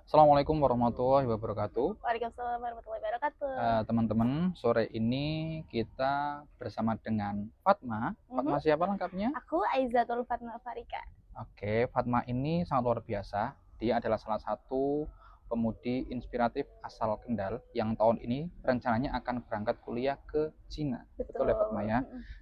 Assalamualaikum warahmatullahi wabarakatuh. Waalaikumsalam warahmatullahi wabarakatuh. Teman-teman, sore ini kita bersama dengan Fatma. Fatma Mhm. siapa lengkapnya? Aku Aizatul Fatma Farika. Oke, Fatma ini sangat luar biasa. Dia adalah salah satu pemudi inspiratif asal Kendal yang tahun ini rencananya akan berangkat kuliah ke Cina. Betul ya Fatma Betul. ya?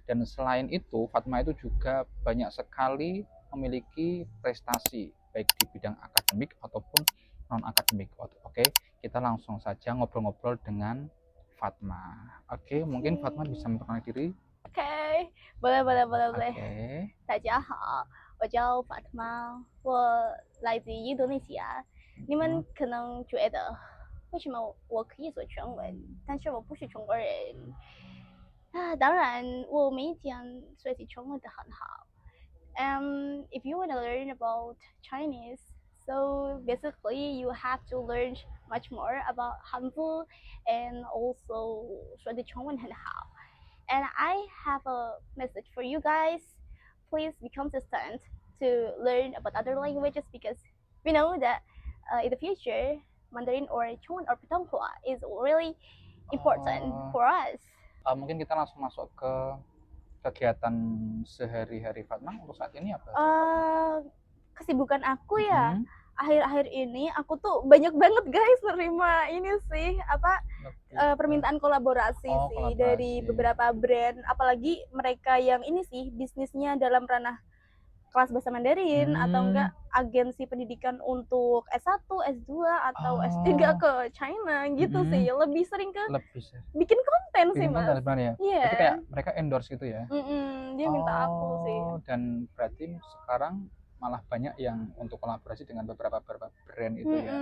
Dan selain itu, Fatma itu juga banyak sekali memiliki prestasi baik di bidang akademik ataupun non akademik. Oke, kita langsung saja ngobrol-ngobrol dengan Fatma. Oke, mungkin Fatma bisa memperkenalkan diri. OK，boleh. Oke.大家好，我叫 Fatma，我来自印度尼西亚。你们可能觉得为什么我可以说中文，但是我不是中国人当然我没讲学习中文的很好。If you want to learn about Chinese, so basically you have to learn much more about Hanzi and also 说的中文很好。And I have a message for you guys. Please be consistent to learn about other languages because we know that in the future, Mandarin or Chongwen or Putonghua is really important for us. Mungkin kita langsung masuk ke kegiatan sehari-hari Fatma untuk saat ini apa? Kesibukan aku ya, akhir-akhir ini aku tuh banyak banget guys nerima ini sih permintaan kolaborasi sih dari beberapa brand, apalagi mereka yang ini sih bisnisnya dalam ranah kelas bahasa Mandarin atau enggak agensi pendidikan untuk S1, S2 atau S3 ke China gitu sih. Lebih sering ke bikin konten sih Mas. Iya. Jadi kayak mereka endorse gitu ya. Dia minta aku sih. Dan berarti sekarang malah banyak yang untuk kolaborasi dengan beberapa brand itu ya.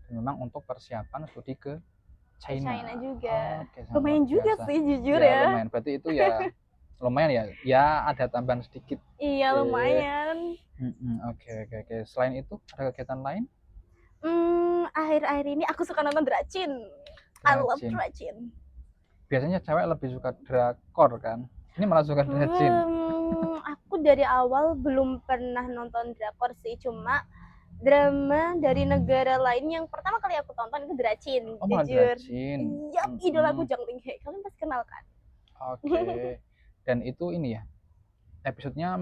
Dan memang untuk persiapan studi ke China juga. Lumayan juga sih jujur ya. Lumayan. Berarti itu ya lumayan ya ada tambahan sedikit. Iya lumayan. Oke. Selain itu ada kegiatan lain? Akhir-akhir ini aku suka nonton Dracin. I love Dracin. Biasanya cewek lebih suka drakor kan? Ini malah suka Dracin. Aku dari awal belum pernah nonton drakor sih, cuma drama dari negara lain yang pertama kali aku tonton itu Dracin. Jujur. Iya, idola aku Jang Ling Hye. Kalian pasti kenal kan? Oke. Dan itu ini ya, episodenya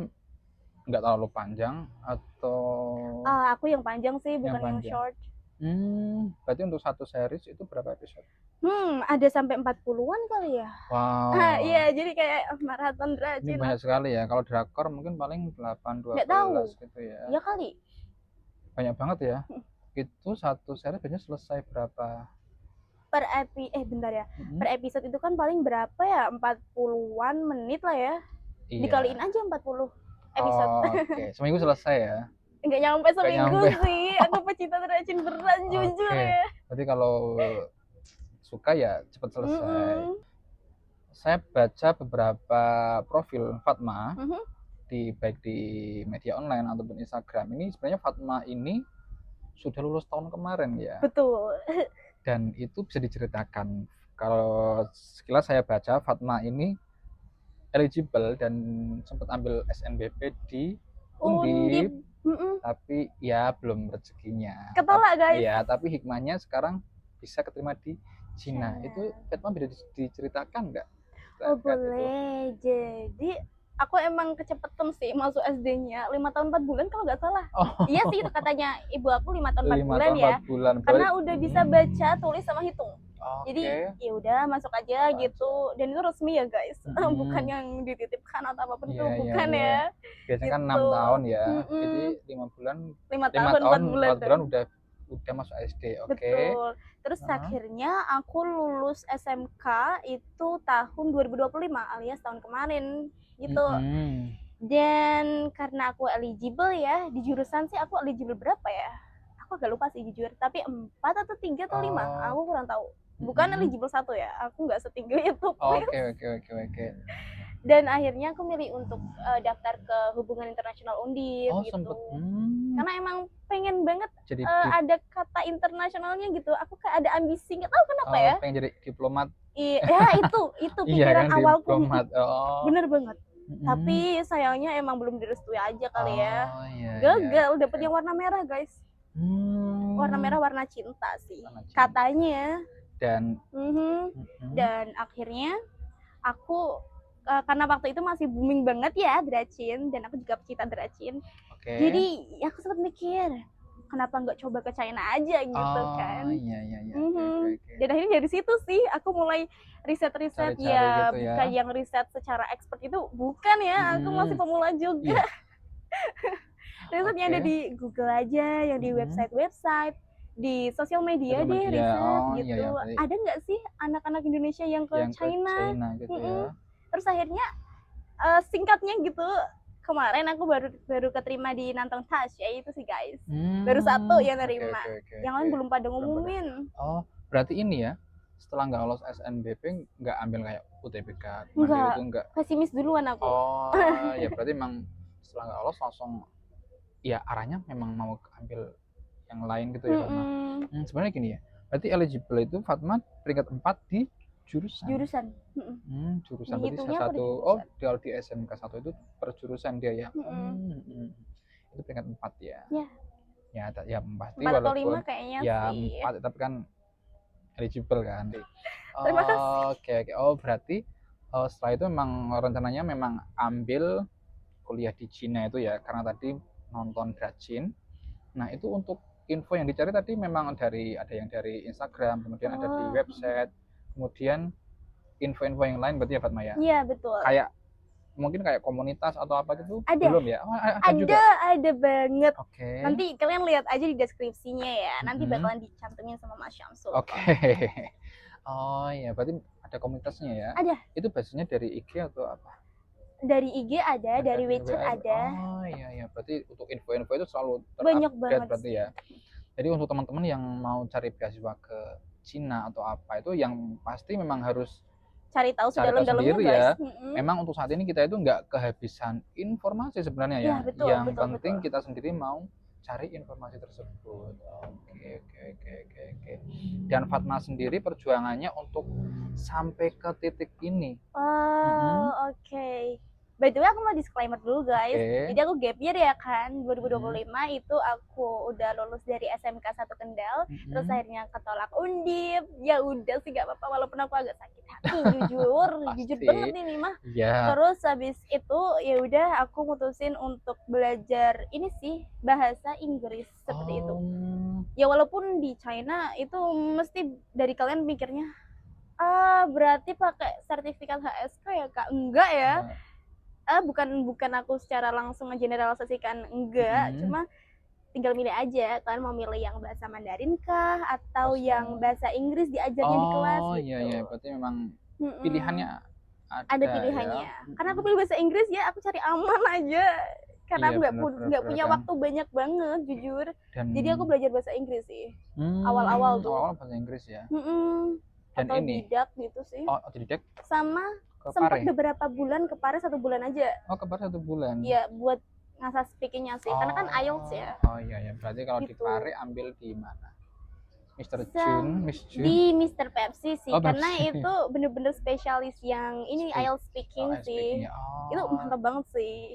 nggak terlalu panjang atau? Aku yang panjang sih, bukan yang short. Berarti untuk satu series itu berapa episode? Ada sampai 40-an kali ya. Wow. Iya, jadi kayak maraton Dracin. Ini banyak sekali ya. Kalau drakor mungkin paling 8-12 gitu ya. Iya kali. Banyak banget ya. Itu satu series biasanya selesai berapa? Per episode itu kan paling berapa ya? 40-an menit lah ya. Iya. Dikaliin aja 40 episode. Oke. Seminggu selesai ya? Enggak nyampe seminggu sih. Aku pecinta Dracin beneran jujur ya. Berarti kalau suka ya cepat selesai. Saya baca beberapa profil Fatma baik di media online ataupun Instagram. Ini sebenarnya Fatma ini sudah lulus tahun kemarin ya. Betul. Dan itu bisa diceritakan. Kalau sekilas saya baca Fatma ini eligible dan sempat ambil SNBP di Undip. Tapi ya belum rezekinya. Ketolak guys. Ya, tapi hikmahnya sekarang bisa keterima di Cina. Itu Fatma bisa diceritakan nggak? Boleh. Jadi aku emang kecepetan sih masuk SD-nya 5 tahun 4 bulan kalau nggak salah. Iya sih, katanya ibu aku 5 tahun 4 bulan ya. Karena udah bisa baca, tulis sama hitung. Jadi ya udah masuk aja gitu. Dan itu resmi ya guys. Bukan yang dititipkan atau apapun itu, bukan ya. Biasanya kan 6 tahun ya. Jadi 5 tahun 4 bulan udah masuk SD. Betul. Terus akhirnya aku lulus SMK itu tahun 2025 alias tahun kemarin gitu. Dan karena aku eligible ya, di jurusan sih aku eligible berapa ya? Aku agak lupa sih jujur, tapi 4 atau 3 atau 5, aku kurang tahu. Bukan eligible 1 ya, aku nggak setinggi itu. Oke. Dan akhirnya aku milih untuk daftar ke hubungan internasional Undip gitu. Karena emang pengen banget ada kata internasionalnya gitu. Aku kayak ada ambisi, nggak tahu kenapa ya. Pengen jadi diplomat. Iya, itu pikiran awalku. Bener banget. Tapi sayangnya emang belum direstui aja kali ya. Gagal dapet yang warna merah guys. warna merah warna cinta sih. Warna cinta. Katanya. Dan dan akhirnya aku karena waktu itu masih booming banget ya Dracin, dan aku juga pecinta Dracin. Jadi aku sempat mikir, kenapa nggak coba ke China aja gitu kan. Iya. Dan akhirnya dari situ sih aku mulai riset-riset ya, gitu bukan yang riset secara expert itu, bukan ya, aku masih pemula juga. Riset yang ada di Google aja, yang di website-website, di sosial media deh riset gitu. Ada nggak sih anak-anak Indonesia yang ke China gitu ya. Terus akhirnya singkatnya gitu, kemarin aku baru keterima di Nantong Touch ya itu sih guys. Baru satu yang nerima. Yang lain belum pada ngumumin. Oh, berarti ini ya, setelah nggak lolos SNBP nggak ambil kayak UTBK enggak. Pesimis duluan aku. Oh ya berarti memang setelah nggak lolos langsung ya arahnya memang mau ambil yang lain gitu ya Fatma. Sebenarnya gini ya, berarti eligible itu Fatma peringkat 4 di jurusan. Jurusan Berarti satu. Oh, kalau di SMK 1 itu per jurusan dia ya. Itu peringkat 4 ya. Ya pasti 4 atau 5 kayaknya ya, sih. 4 tapi kan eligible kan. Terima kasih. Oke. Oh, berarti setelah itu memang rencananya memang ambil kuliah di Cina itu ya, karena tadi nonton Dracin. Nah, itu untuk info yang dicari tadi memang ada yang dari Instagram, kemudian ada di website, kemudian info-info yang lain berarti ya Fatma ya? Iya betul. Kayak mungkin kayak komunitas atau apa gitu? Ada. Belum ya? Ada banget. Oke. Nanti kalian lihat aja di deskripsinya ya. Nanti bakalan dicantumin sama Mas Syamsul. Oke. Oh iya, berarti ada komunitasnya ya? Ada. Itu basisnya dari IG atau apa? Dari IG ada, dari WeChat ada. Oh iya, berarti untuk info-info itu selalu banyak banget berarti ya. Jadi untuk teman-teman yang mau cari beasiswa ke Cina atau apa itu yang pasti memang harus cari tahu sedalam-dalamnya ya. Memang untuk saat ini kita itu nggak kehabisan informasi sebenarnya ya. Betul, yang penting kita sendiri mau cari informasi tersebut. Oke. Dan Fatma sendiri perjuangannya untuk sampai ke titik ini. Oke. By the way aku mau disclaimer dulu guys. Jadi aku gap year ya kan 2025 itu aku udah lulus dari SMK 1 Kendal, terus akhirnya ketolak Undip. Ya udah sih gak apa-apa walaupun aku agak sakit hati jujur banget ini mah. Terus habis itu ya udah aku mutusin untuk belajar ini sih bahasa Inggris seperti itu. Ya walaupun di China itu mesti dari kalian mikirnya berarti pakai sertifikat HSK ya Kak? Enggak ya. Bukan aku secara langsung ngegeneralisasikan, enggak, cuma tinggal milih aja kalian mau milih yang bahasa Mandarin kah atau yang bahasa Inggris diajarnya di kelas gitu. Iya, berarti memang pilihannya ada pilihannya ya. Karena aku pilih bahasa Inggris ya, aku cari aman aja karena aku nggak punya waktu banyak banget jujur. Jadi aku belajar bahasa Inggris sih awal-awal tuh. Awal bahasa Inggris ya. Dan otodidak gitu sih. Otodidak sama sempat beberapa bulan ke Paris 1 bulan aja. Ke Paris 1 bulan. Iya, buat ngasah speakingnya sih, karena kan IELTS ya. Oh iya, berarti kalau gitu. Di Paris ambil di mana? Miss June? Di Mr. Pepsi sih, karena itu bener-bener spesialis yang ini IELTS speaking sih. Itu mantap banget sih.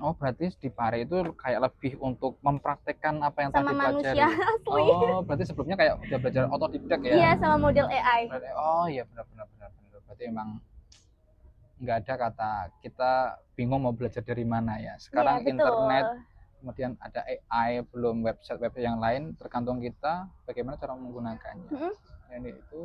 Berarti di Paris itu kayak lebih untuk mempraktekkan apa yang sama tadi manusia pelajari. asli. Berarti sebelumnya kayak udah belajar otodidak ya? Iya, sama model AI. Iya, benar. Berarti emang nggak ada kata kita bingung mau belajar dari mana ya. Sekarang internet, kemudian ada AI, belum website yang lain, tergantung kita bagaimana cara menggunakannya. Dan itu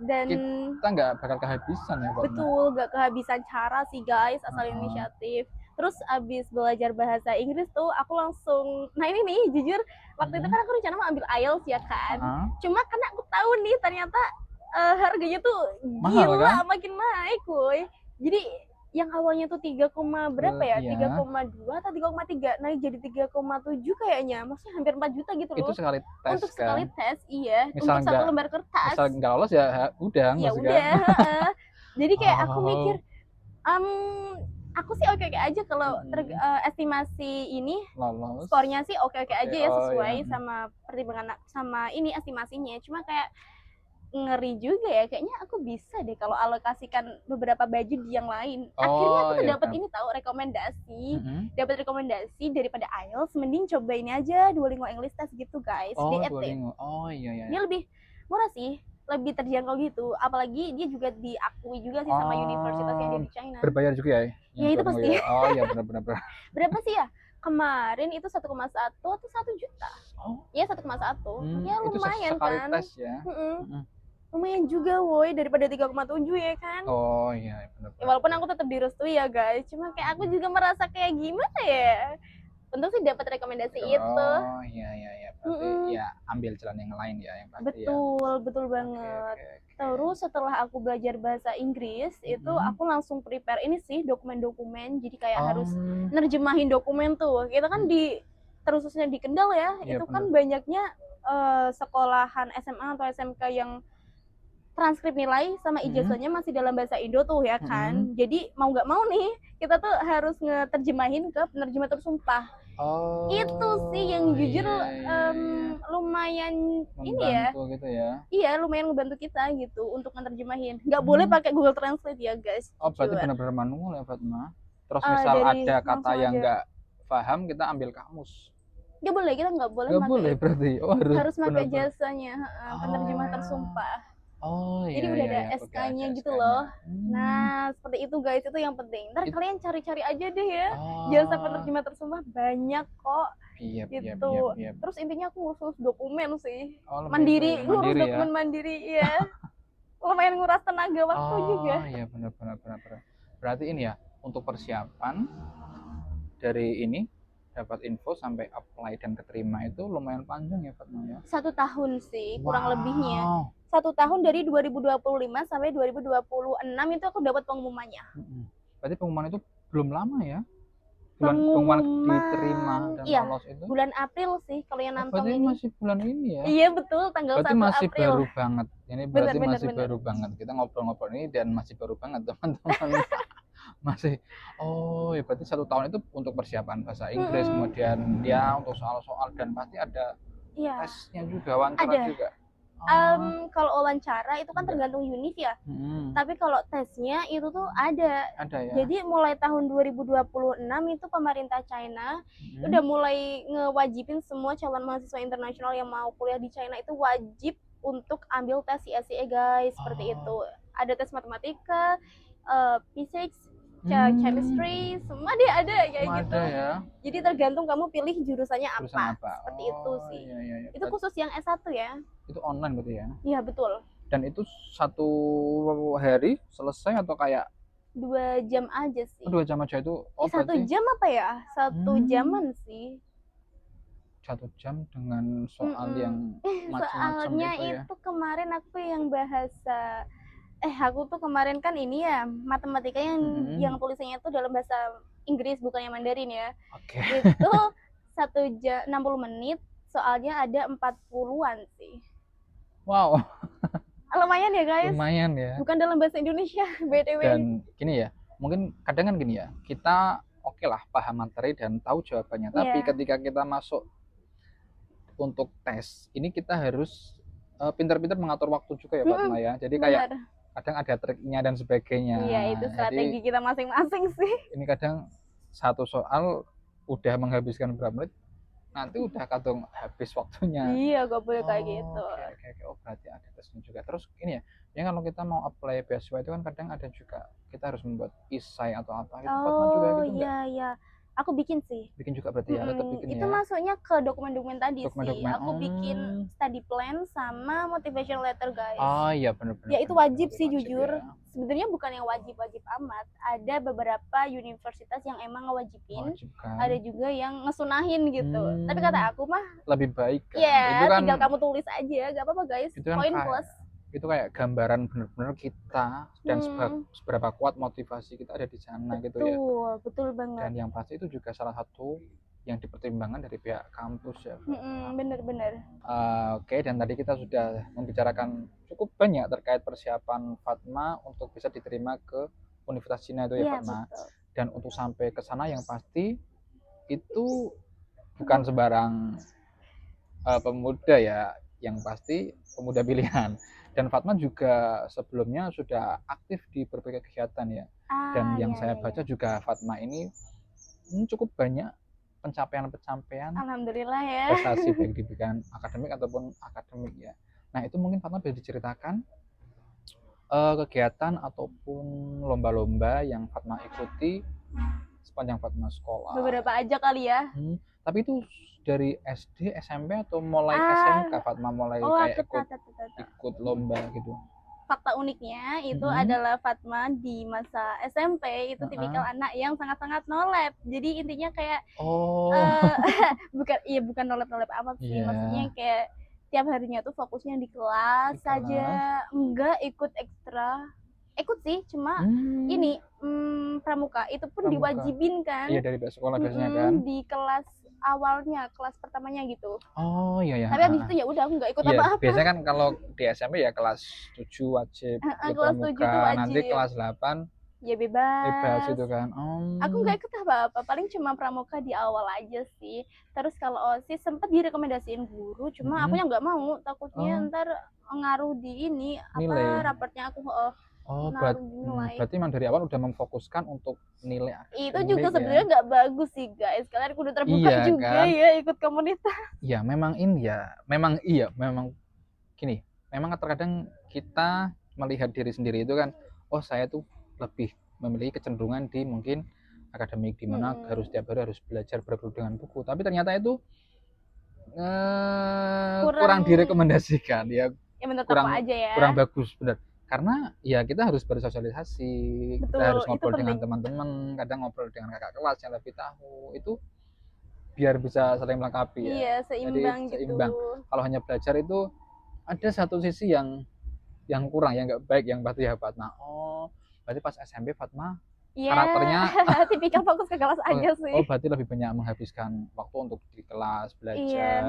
dan kita nggak bakal kehabisan ya Pak. Betul, nggak kehabisan cara sih guys, asal inisiatif. Terus abis belajar bahasa Inggris tuh aku langsung, nah ini nih jujur waktu itu kan aku rencana mau ambil IELTS ya kan. Cuma karena aku tahu nih ternyata harganya tuh mahal, gila kan? makin naik kuy. Jadi yang awalnya tuh 3, berapa ya? 3,2 atau 3,3 naik jadi 3,7 kayaknya. Maksudnya hampir 4 juta gitu loh. Itu sekali tes. Untuk sekali tes, iya. Misal untuk 1 lembar kertas. Misal nggak lolos ya udah. Ya udah. Jadi kayak aku mikir, aku sih oke-oke aja kalau estimasi ini lolos. Skornya sih oke-oke aja ya sesuai sama pertimbangan sama ini estimasinya. Cuma kayak ngeri juga ya, kayaknya aku bisa deh kalau alokasikan beberapa baju di yang lain. Akhirnya Oh aku tuh iya dapat kan. ini tahu rekomendasi, Mm-mm. dapat rekomendasi daripada IELTS mending coba ini aja Duolingo English Test gitu guys, Oh DET. Duolingo. Oh iya iya. Dia lebih murah sih, lebih terjangkau gitu. Apalagi dia juga diakui juga sih sama universitas yang ada Oh di China. berbayar juga ya Ya yang itu Duolingo pasti. ya. Oh iya benar-benar. Berapa sih ya? Kemarin itu 1,1 atau 1 juta. Oh. Ya 1,1. Ya Itu lumayan sekali kan. tes ya. Mm-mm. Lumayan juga woi daripada 3,7 ya kan. Oh iya benar. Ya, walaupun aku tetap direstui ya guys, cuma kayak aku juga merasa kayak gimana ya. Untung sih dapat rekomendasi itu. Oh iya. Berarti ya ambil jalan yang lain ya yang pasti ya. Betul banget. Oke. Terus setelah aku belajar bahasa Inggris, itu aku langsung prepare ini sih dokumen-dokumen. Jadi kayak harus nerjemahin dokumen tuh. Kita kan terususnya di Kendal ya, Iya, itu kan banyaknya sekolahan SMA atau SMK yang transkrip nilai sama ijazahnya masih dalam bahasa Indo tuh ya kan. Jadi mau nggak mau nih kita tuh harus ngeterjemahin ke penerjemah tersumpah. Oh. Itu sih yang jujur lumayan ini ya. Gitu ya. Iya, lumayan ngebantu kita gitu untuk menerjemahin. Nggak boleh pakai Google Translate ya guys. Oh berarti benar-benar manual ya Fatma. Terus misal ada kata yang nggak paham kita ambil kamus. Nggak boleh, kita nggak boleh. Nggak boleh berarti. Oh, harus pakai jasanya penerjemah tersumpah. Oh iya. Jadi udah ada SK-nya gitu loh. Nah seperti itu guys, itu yang penting. Ntar kalian cari-cari aja deh ya. Jasa penerjemah tersumpah banyak kok. Iya. Terus intinya aku ngurus dokumen sih. Mandiri, ngurus dokumen ya? Mandiri ya. Lumayan nguras tenaga waktu juga. Oh iya benar. Berarti ini ya untuk persiapan dari ini dapat info sampai apply dan keterima itu lumayan panjang ya Fatma ya. 1 tahun sih kurang lebihnya. 1 tahun dari 2025 sampai 2026 itu aku dapat pengumumannya. Berarti pengumuman itu belum lama ya? Pengumuman diterima dan lolos itu? Bulan April sih kalau yang nonton ini. Masih bulan ini ya? Iya betul, tanggal 1 April. Berarti masih baru banget. Ini berarti masih baru banget. Kita ngobrol-ngobrol ini dan masih baru banget teman-teman. Masih. Oh ya berarti 1 tahun itu untuk persiapan bahasa Inggris, kemudian dia untuk soal-soal dan pasti ada tesnya juga, wawancara juga. Kalau wawancara itu kan tergantung univ ya. Tapi kalau tesnya itu tuh ada ya. Jadi mulai tahun 2026 itu pemerintah China udah mulai ngewajibin semua calon mahasiswa internasional yang mau kuliah di China itu wajib untuk ambil tes CSCE guys. Seperti itu. Ada tes matematika, physics, chemistry, semua dia ada kayak gitu. Ya. Jadi tergantung kamu pilih jurusannya apa. Seperti itu sih. Iya. Itu khusus yang S1 ya. Itu online berarti ya? Iya betul. Dan itu 1 hari selesai atau kayak 2 jam aja sih. 2 jam aja itu? 1 jam apa ya? 1 jaman sih. 1 jam dengan soal yang macam-macam soalnya gitu ya? Itu kemarin aku yang bahasa aku tuh kemarin kan ini ya matematika yang tulisannya itu dalam bahasa Inggris bukan yang Mandarin ya. Itu 1 jam 60 menit, soalnya ada 40-an sih. Wow. Lumayan ya guys. Lumayan ya. Bukan dalam bahasa Indonesia BTW. Dan gini ya, mungkin kadang kan gini ya, kita oke lah paham materi dan tahu jawabannya, tapi ketika kita masuk untuk tes, ini kita harus pintar-pintar mengatur waktu juga ya Fatma ya. Jadi kayak kadang ada triknya dan sebagainya. Iya, itu strategi kita masing-masing sih. Ini kadang 1 soal udah menghabiskan berapa menit, nanti udah kadang habis waktunya. Iya, gak boleh kayak gitu. Oke. Oh berarti ada tesnya juga. Terus ini ya kalau kita mau apply beasiswa itu kan kadang ada juga kita harus membuat esai atau apa gitu. Fatma juga gitu iya. Aku bikin sih. Bikin juga berarti ya, tetap bikin itu masuknya ke dokumen-dokumen tadi sih. Aku bikin study plan sama motivation letter guys. Oh iya benar. Ya itu wajib sih jujur. Sebenarnya bukan yang wajib amat. Ada beberapa universitas yang emang ngewajibin. Ada juga yang ngesunahin gitu. Tapi kata aku mah lebih baik kan. Itu kan tinggal kamu tulis aja, gak apa-apa guys. Poin plus. Itu kayak gambaran benar-benar kita dan seberapa kuat motivasi kita ada di sana gitu ya. Betul banget. Dan yang pasti itu juga salah satu yang dipertimbangkan dari pihak kampus ya. Benar. Oke, dan tadi kita sudah membicarakan cukup banyak terkait persiapan Fatma untuk bisa diterima ke Universitas Cina itu ya Fatma. Betul. Dan untuk sampai ke sana yang pasti itu bukan sembarang pemuda ya, yang pasti pemuda pilihan. Dan Fatma juga sebelumnya sudah aktif di berbagai kegiatan ya. Dan yang saya baca juga Fatma ini cukup banyak pencapaian Alhamdulillah ya. prestasi baik di bidang akademik ataupun akademik ya. Nah itu mungkin Fatma bisa diceritakan kegiatan ataupun lomba-lomba yang Fatma ikuti sepanjang Fatma sekolah. Beberapa aja kali ya. Tapi itu dari SD, SMP atau mulai SMK Fatma mulai kayak ikut lomba gitu? Fakta uniknya itu adalah Fatma di masa SMP itu tipikal anak yang sangat-sangat nolep. Jadi intinya kayak bukan nolep-nolep amat sih. Maksudnya kayak tiap harinya tuh fokusnya di kelas saja, enggak ikut ekstra. Ikut sih, cuma ini pramuka itu pun diwajibin kan. Iya, dari sekolah biasanya kan. Di kelas awalnya, kelas pertamanya gitu. Oh iya ya. Tapi habis itu ya udah enggak ikut apa-apa. Biasanya kan kalau di SMP ya kelas 7 wajib ikut kelas pramuka, 7 wajib. nanti kelas 8 ya bebas gitu kan. Aku nggak ikut apa-apa, paling cuma pramuka di awal aja sih. Terus kalau OSIS sempat direkomendasiin guru, cuma aku yang nggak mau, takutnya ntar ngaruh di ini nilai. Rapportnya aku berarti memang dari awal udah memfokuskan untuk nilai akademik. Itu juga sebenarnya nggak bagus sih guys, kalian udah terbuka juga kan? Ya ikut komunitas. Ya memang memang gini, memang terkadang kita melihat diri sendiri itu kan, oh saya tuh lebih memiliki kecenderungan di mungkin akademik, di mana harus tiap hari harus belajar berguru dengan buku, tapi ternyata itu kurang direkomendasikan ya, kurang bagus benar, karena ya kita harus bersosialisasi. Betul, kita harus ngobrol dengan teman-teman, kadang ngobrol dengan kakak kelas yang lebih tahu, itu biar bisa saling melengkapi ya. Iya, seimbang. Jadi seimbang. Kalau hanya belajar itu ada satu sisi yang kurang, yang nggak baik, yang berarti ya Fatma. Berarti pas SMP Fatma karakternya tipikal fokus ke kelas aja sih. Berarti lebih banyak menghabiskan waktu untuk di kelas belajar.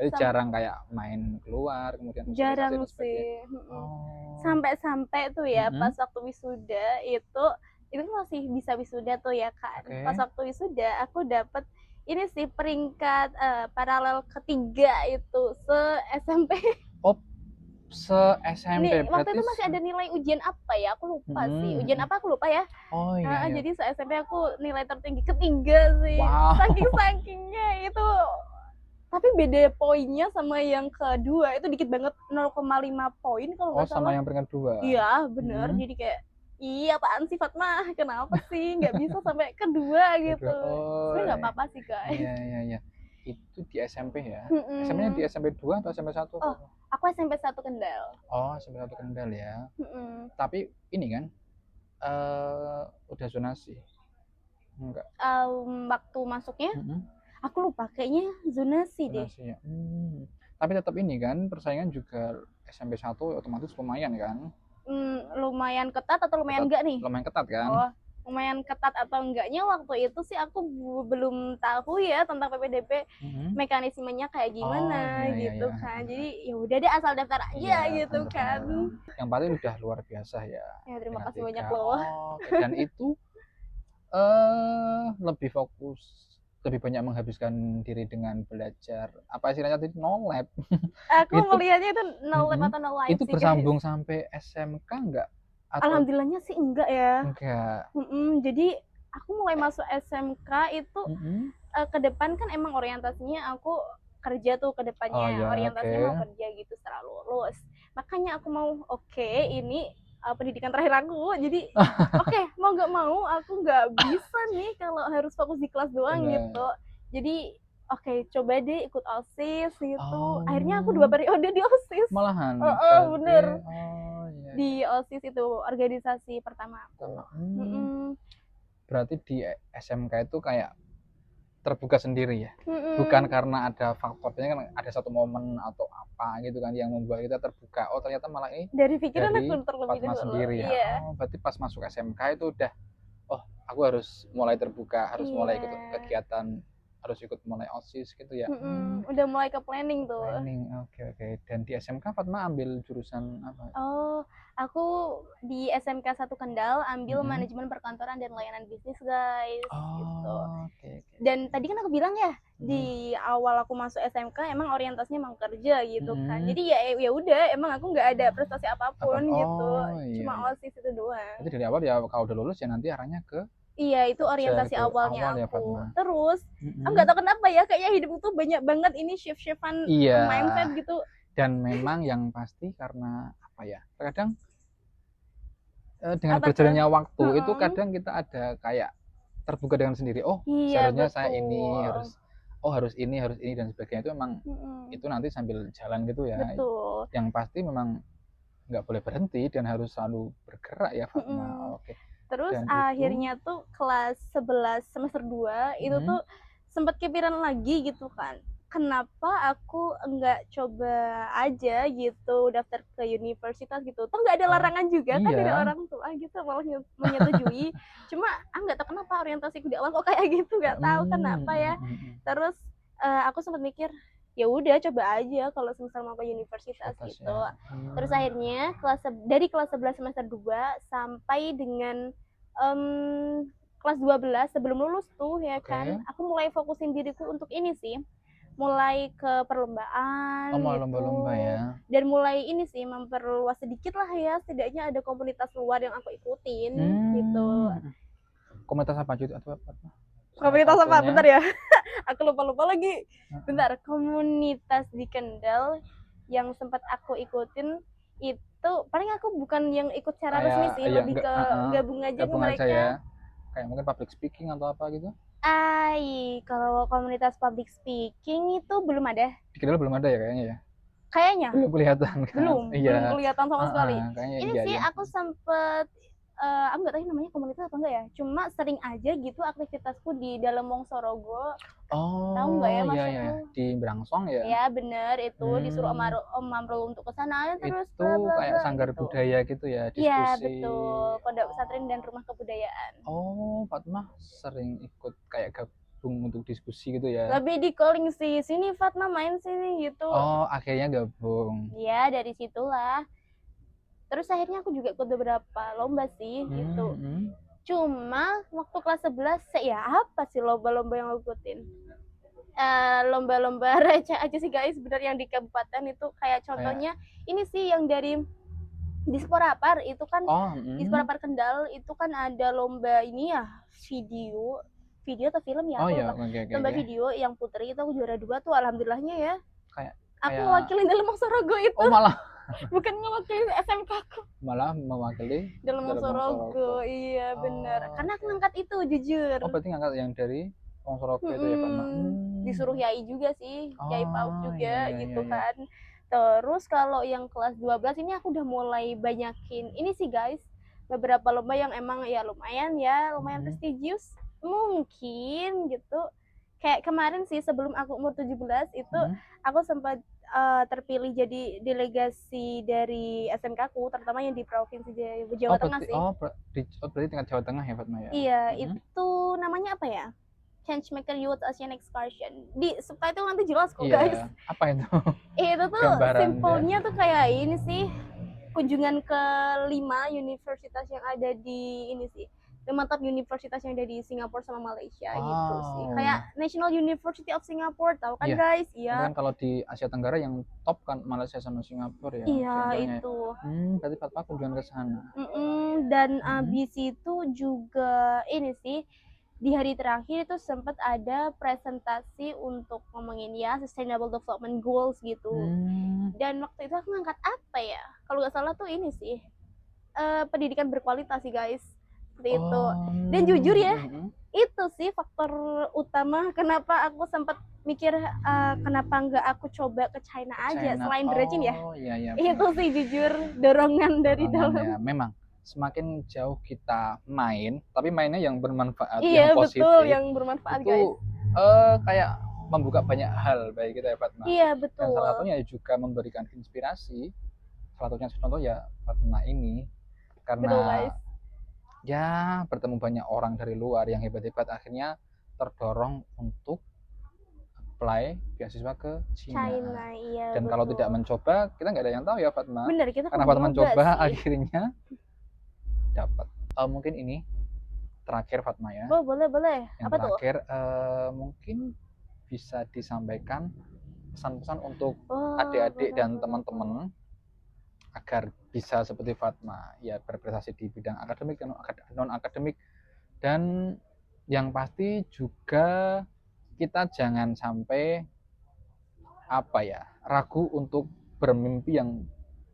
Jadi jarang kayak main keluar, kemudian jarang sih. Sampai tuh ya pas waktu wisuda itu masih bisa wisuda tuh ya kan. Pas waktu wisuda aku dapat ini sih peringkat paralel ketiga itu se SMP. Se-SMP waktu itu masih ada nilai ujian apa ya, aku lupa sih ujian apa, aku lupa ya. Jadi se-SMP aku nilai tertinggi ketiga sih. Saking-sakingnya itu, tapi beda poinnya sama yang kedua itu dikit banget, 0,5 poin kalau nggak salah. Sama yang peringkat 2. Iya bener. Jadi kayak apaan sih Fatma, kenapa sih nggak bisa sampai kedua gitu. Sebenarnya nggak apa-apa sih guys. Iya. Itu di SMP ya? SMP-nya di SMP 2 atau SMP 1? Aku SMP 1 Kendal. SMP 1 Kendal ya. Tapi ini kan udah zonasi? Enggak. Waktu masuknya aku lupa, kayaknya zonasi deh. Ya. Tapi tetap ini kan persaingan juga SMP 1 otomatis lumayan kan? Lumayan ketat atau lumayan enggak nih? Lumayan ketat kan? Lumayan ketat atau enggaknya waktu itu sih aku belum tahu ya tentang PPDB, mekanismenya kayak gimana gitu kan. Jadi ya udah deh asal daftar aja gitu kan. Yang paling udah luar biasa ya. Terima kasih banyak loh. Dan itu lebih banyak menghabiskan diri dengan belajar, apa istilahnya tadi, no lab. Aku melihatnya itu no lab atau no life. Itu bersambung sampai SMK enggak? Alhamdulillahnya sih enggak ya. Enggak. Jadi aku mulai masuk SMK itu ke depan kan emang orientasinya aku kerja tuh ke depannya. Orientasinya mau kerja gitu setelah lulus. Makanya aku mau ini pendidikan terakhir aku. Jadi mau nggak mau aku nggak bisa nih kalau harus fokus di kelas doang gitu. Jadi coba deh ikut OSIS gitu. Akhirnya aku 2 periode di OSIS. Malahan. Bener. Di OSIS itu organisasi pertama aku. Berarti di SMK itu kayak terbuka sendiri ya, bukan karena ada faktornya kan, ada satu momen atau apa gitu kan yang membuat kita terbuka. Ternyata malah ini dari pikiran aku terlebih dahulu sendiri ya. Berarti pas masuk SMK itu udah aku harus mulai terbuka, harus mulai ikut kegiatan harus ikut mulai OSIS gitu ya. Udah mulai ke planning tuh. Planning, oke. Dan di SMK Fatma ambil jurusan apa? Oh, aku di SMK 1 Kendal ambil manajemen perkantoran dan layanan bisnis, guys. Gitu. Oh, oke. Dan tadi kan aku bilang ya, di awal aku masuk SMK emang orientasinya emang kerja gitu kan. Jadi ya udah, emang aku nggak ada prestasi apapun gitu. Cuma OSIS itu doang. Jadi dari awal ya kalau udah lulus ya nanti arahnya ke Iya, itu orientasi gitu. awalnya Awal ya, aku. Fatma. Terus, aku nggak tahu kenapa ya, kayaknya hidupku tuh banyak banget ini shift-shiftan mindset gitu. Dan memang yang pasti karena apa ya? Terkadang dengan berjalannya waktu itu kadang kita ada kayak terbuka dengan sendiri. Oh, seharusnya saya ini harus ini dan sebagainya. Itu memang itu nanti sambil jalan gitu ya. Betul. Yang pasti memang nggak boleh berhenti dan harus selalu bergerak ya, Fatma. Oke. Terus akhirnya tuh kelas 11 semester 2 itu tuh sempat kepikiran lagi gitu kan. Kenapa aku enggak coba aja gitu daftar ke universitas gitu. Toh nggak ada larangan juga kan dari orang tua gitu malah menyetujui. Cuma nggak tahu kenapa orientasiku di awal kok kayak gitu, nggak tahu kenapa ya. Terus aku sempat mikir ya udah coba aja kalau semisal mau ke universitas gitu. Terus akhirnya dari kelas 11 semester 2 sampai dengan kelas 12 sebelum lulus tuh ya kan, aku mulai fokusin diriku untuk ini sih, mulai ke perlombaan gitu. Lomba-lomba ya. Dan mulai ini sih memperluas sedikit lah ya, setidaknya ada komunitas luar yang aku ikutin gitu. Komunitas apa gitu atau apa? Komunitas apa? Bentar ya. Aku lupa lagi. Bentar, komunitas di Kendal yang sempat aku ikutin itu paling aku bukan yang ikut secara resmi sih, lebih ke gabung aja ke mereka ya. Kayak mungkin public speaking atau apa gitu. Kalau komunitas public speaking itu belum ada. Di Kendal belum ada ya kayaknya ya. Kayaknya belum kelihatan kan? belum kelihatan sama sekali. Ini sih aku sempet aku nggak tahu namanya komunitas apa enggak ya, cuma sering aja gitu aktivitasku di dalam Wongsorogo. Tahu nggak ya maksudnya? Di Brangsong ya? Ya bener, itu disuruh Om Amrul untuk kesana terus itu kayak sanggar gitu. Budaya gitu ya, diskusi. Iya betul, pondok pesantren dan rumah kebudayaan. Oh, Fatma sering ikut kayak gabung untuk diskusi gitu ya? Lebih di calling sih, sini Fatma main sini gitu. Oh, akhirnya gabung. Iya, dari situlah. Terus akhirnya aku juga ikut beberapa lomba sih gitu. Cuma waktu kelas 11 ya apa sih lomba-lomba yang aku ikutin? Lomba-lomba receh aja sih guys, bener yang di kabupaten itu kayak contohnya ini sih yang dari di Sporapar itu kan di Sporapar Kendal itu kan ada lomba ini ya video atau film ya lomba video yang putri itu aku juara 2 tuh alhamdulillahnya ya. Aku mewakili dalam Wongsorogo itu. Oh malah bukan mewakili SMK aku, malah mewakili dalam Wongsorogo. Iya benar, karena aku ngangkat itu jujur. Oh berarti ngangkat yang dari Wongsorogo itu ya Fatma? Disuruh Yai juga sih, Yai Paus juga gitu kan. Terus kalau yang kelas 12 ini aku udah mulai banyakin ini sih guys, beberapa lomba yang emang ya lumayan prestigious mungkin gitu. Kayak kemarin sih sebelum aku umur 17 itu aku sempat terpilih jadi delegasi dari SMK ku, terutama yang di Provinsi Jawa Tengah sih. Berarti tingkat Jawa Tengah ya Fatma ya? Iya, itu namanya apa ya? Changemaker Youth Asian Excursion. Di subtitle nanti jelas kok guys. Apa itu? Itu tuh simpelnya tuh kayak ini sih, kunjungan ke 5 universitas yang ada di ini sih. 5 top universitas yang ada di Singapura sama Malaysia gitu sih. Kayak National University of Singapore, tahu kan guys? Iya. Kan kalau di Asia Tenggara yang top kan Malaysia sama Singapura ya. Iya itu. Berarti Fatma kunjungan ke sana. Dan abis itu juga ini sih di hari terakhir itu sempat ada presentasi untuk ngomongin ya Sustainable Development Goals gitu. Dan waktu itu aku ngangkat apa ya? Kalau nggak salah tuh ini sih pendidikan berkualitas sih guys. Seperti itu. Dan jujur ya, itu sih faktor utama kenapa aku sempat mikir kenapa nggak aku coba ke China aja selain berajin ya. Itu sih jujur dorongan dari dalam. Ya, memang semakin jauh kita main, tapi mainnya yang bermanfaat, yang positif. Iya betul, yang bermanfaat itu, guys. Kayak membuka banyak hal bagi kita ya Fatma. Iya betul. Dan salah satunya juga memberikan inspirasi. Salah satunya contoh ya Fatma ini, karena betul, guys. Ya bertemu banyak orang dari luar yang hebat-hebat, akhirnya terdorong untuk apply beasiswa ke Cina. China, iya Dan kalau tidak betul. mencoba, kita nggak ada yang tahu ya Fatma. Bener, kita Karena perlu Fatma nyoba mencoba, sih. akhirnya dapat. Mungkin ini terakhir Fatma ya. Oh, boleh, boleh. Yang Apa tuh? terakhir mungkin bisa disampaikan pesan-pesan untuk Oh, adik-adik boleh, dan boleh, teman-teman agar bisa seperti Fatma ya berprestasi di bidang akademik dan non akademik, dan yang pasti juga kita jangan sampai apa ya ragu untuk bermimpi yang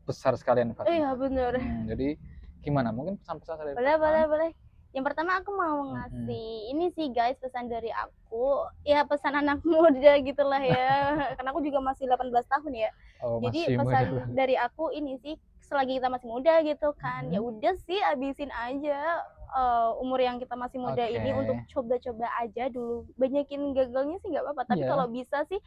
besar sekalian Fatma. Iya, bener. Jadi gimana, mungkin pesan-pesan dari Boleh, Fatma? boleh, boleh. Yang pertama aku mau ngasih ini sih guys, pesan dari aku. Ya pesan anak muda gitulah ya. Karena aku juga masih 18 tahun ya. Oh, Jadi masih pesan muda. dari aku ini sih, selagi kita masih muda gitu kan, ya udah sih abisin aja umur yang kita masih muda ini untuk coba-coba aja dulu. Banyakin gagalnya sih nggak apa-apa, tapi kalau bisa sih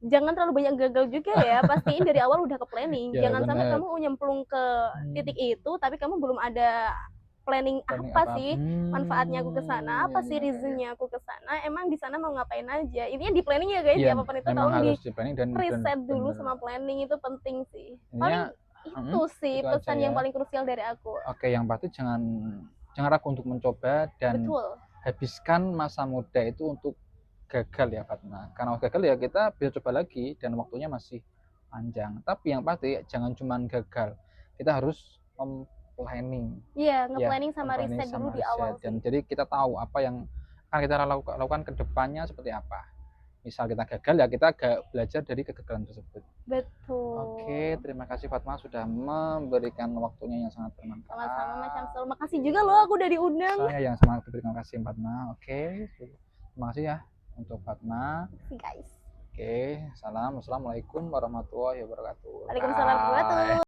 jangan terlalu banyak gagal juga ya. Pastiin dari awal udah ke planning. Ya, Jangan sampai bener. kamu nyemplung ke titik itu tapi kamu belum ada planning apa sih manfaatnya aku ke sana, apa sih reasonnya aku ke sana, emang di sana mau ngapain aja. Intinya di planning ya guys, Iya, apapun itu memang tolong di harus planning dan riset dulu bener. sama planning, itu penting sih. Intinya, Paling itu sih itu pesan aja yang ya. paling krusial dari aku. Oke, yang pasti jangan ragu untuk mencoba dan Betul. habiskan masa muda itu untuk gagal ya Fatma. Karena gagal ya kita bisa coba lagi dan waktunya masih panjang. Tapi yang pasti jangan cuma gagal, kita harus planning. Iya, Ya, nge-planning sama planning riset dulu sama di awal riset. Dan sih. jadi kita tahu apa yang akan kita lakukan ke depannya seperti apa. Misal kita gagal ya kita belajar dari kegagalan tersebut. Betul. Oke, terima kasih Fatma sudah memberikan waktunya yang sangat bermanfaat. Sama-sama Mas Syamsul. Makasih juga loh aku udah diundang. Saya yang sangat berterima kasih Fatma. Oke, terima kasih ya untuk Fatma. See guys. Oke, salam. Assalamualaikum warahmatullahi wabarakatuh. Waalaikumsalam warahmatullahi wabarakatuh.